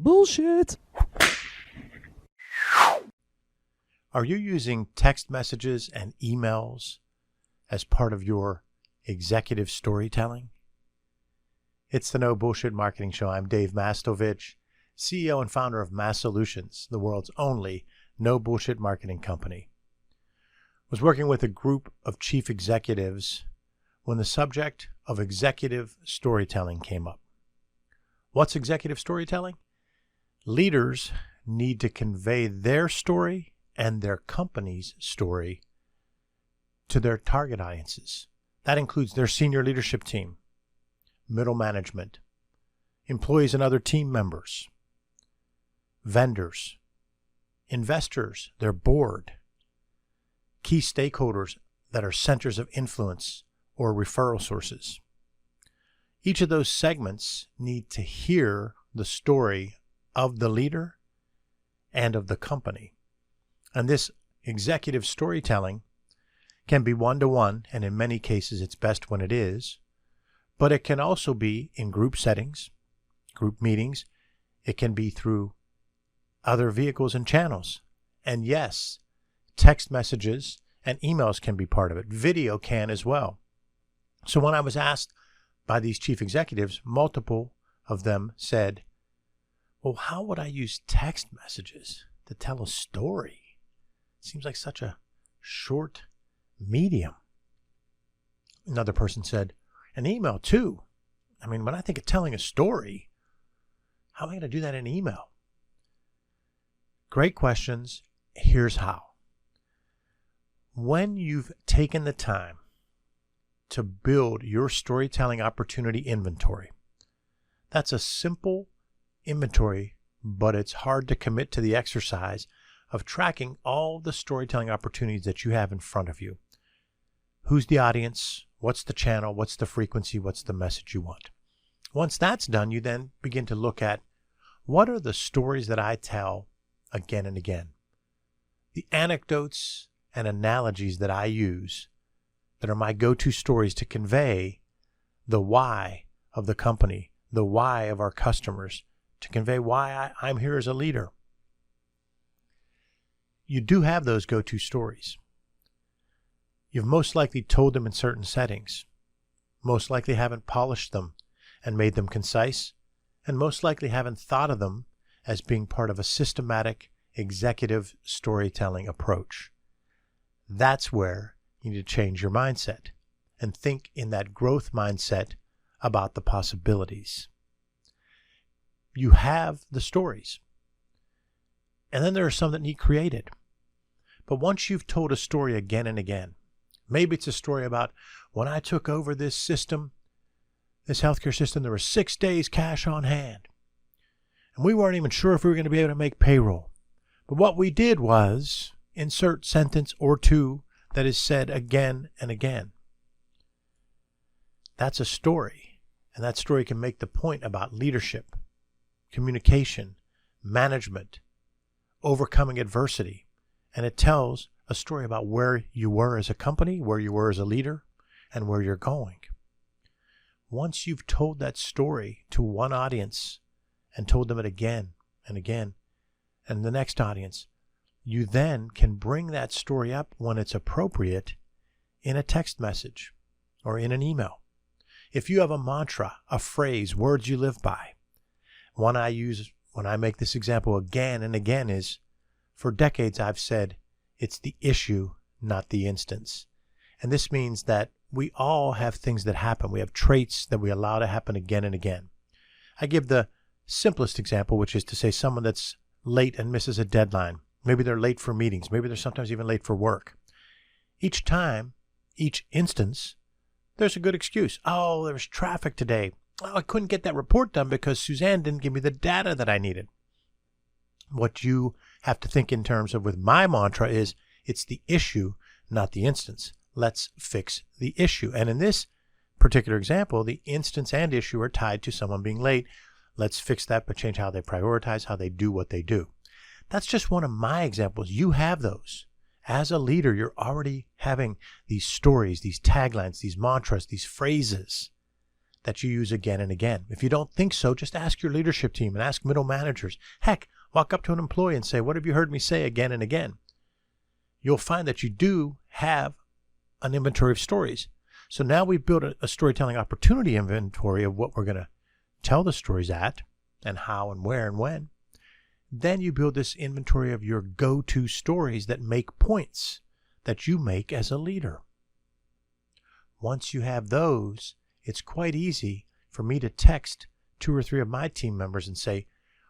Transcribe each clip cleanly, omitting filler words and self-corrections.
Bullshit. Are you using text messages and emails as part of your executive storytelling? It's the No Bullshit Marketing Show. I'm Dave Mastovich, CEO and founder of Massolutions, the world's only no bullshit marketing company. I was working with a group of chief executives when the subject of executive storytelling came up. What's executive storytelling? Leaders need to convey their story and their company's story to their target audiences. That includes their senior leadership team, middle management, employees and other team members, vendors, investors, their board, key stakeholders that are centers of influence or referral sources. Each of those segments need to hear the story of the leader and of the company. And this executive storytelling can be one-to-one, and in many cases it's best when it is, but it can also be in group settings, group meetings. It can be through other vehicles and channels. And yes, text messages and emails can be part of it. Video can as well. So when I was asked by these chief executives, multiple of them said, well, how would I use text messages to tell a story? It seems like such a short medium. Another person said, an email too. I mean, when I think of telling a story, how am I going to do that in email? Great questions. Here's how. When you've taken the time to build your storytelling opportunity inventory, that's a simple inventory, but it's hard to commit to the exercise of tracking all the storytelling opportunities that you have in front of you. Who's the audience? What's the channel? What's the frequency? What's the message you want? Once that's done, you then begin to look at what are the stories that I tell again and again? The anecdotes and analogies that I use that are my go-to stories to convey the why of the company, the why of our customers, to convey why I'm here as a leader. You do have those go-to stories. You've most likely told them in certain settings, most likely haven't polished them and made them concise, and most likely haven't thought of them as being part of a systematic executive storytelling approach. That's where you need to change your mindset and think in that growth mindset about the possibilities. You have the stories, and then there are some that need created. But once you've told a story again and again, maybe it's a story about when I took over this system, this healthcare system, there were 6 days cash on hand. And we weren't even sure if we were going to be able to make payroll. But what we did was insert sentence or two that is said again and again. That's a story. And that story can make the point about leadership, communication, management, overcoming adversity. And it tells a story about where you were as a company, where you were as a leader, and where you're going. Once you've told that story to one audience and told them it again and again, and the next audience, you then can bring that story up when it's appropriate in a text message or in an email. If you have a mantra, a phrase, words you live by, one I use when I make this example again and again is, for decades I've said, it's the issue, not the instance. And this means that we all have things that happen. We have traits that we allow to happen again and again. I give the simplest example, which is to say someone that's late and misses a deadline. Maybe they're late for meetings. Maybe they're sometimes even late for work. Each time, each instance, there's a good excuse. Oh, there was traffic today. Oh, I couldn't get that report done because Suzanne didn't give me the data that I needed. What you have to think in terms of with my mantra is it's the issue, not the instance. Let's fix the issue. And in this particular example, the instance and issue are tied to someone being late. Let's fix that, but change how they prioritize, how they do what they do. That's just one of my examples. You have those. As a leader, you're already having these stories, these taglines, these mantras, these phrases that you use again and again. If you don't think so, just ask your leadership team and ask middle managers. Heck, walk up to an employee and say, what have you heard me say again and again? You'll find that you do have an inventory of stories. So now we've built a storytelling opportunity inventory of what we're going to tell the stories at and how and where and when. Then you build this inventory of your go-to stories that make points that you make as a leader. Once you have those, it's quite easy for me to text 2 or 3 of my team members and say,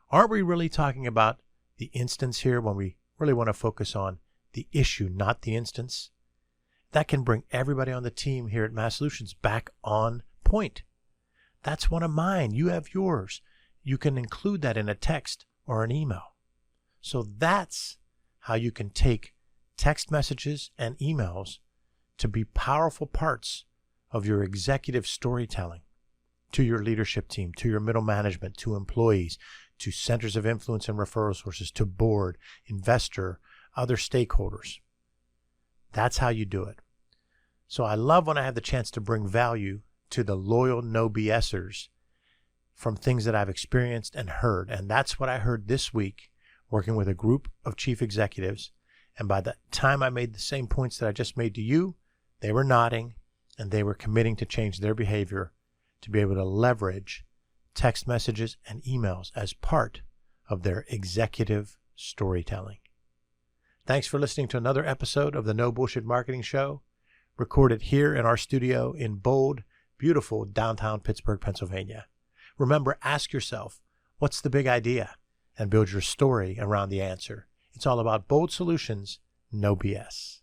aren't we really talking about the instance here when we really want to focus on the issue, not the instance? That can bring everybody on the team here at Massolutions back on point. That's one of mine. You have yours. You can include that in a text or an email. So that's how you can take text messages and emails to be powerful parts of your executive storytelling to your leadership team, to your middle management, to employees, to centers of influence and referral sources, to board, investor, other stakeholders. That's how you do it. So I love when I have the chance to bring value to the loyal no BSers from things that I've experienced and heard. And that's what I heard this week working with a group of chief executives. And by the time I made the same points that I just made to you, they were nodding and they were committing to change their behavior to be able to leverage text messages and emails as part of their executive storytelling. Thanks for listening to another episode of the No Bullshit Marketing Show, recorded here in our studio in bold, beautiful downtown Pittsburgh, Pennsylvania. Remember, ask yourself, what's the big idea? And build your story around the answer. It's all about bold solutions, no BS.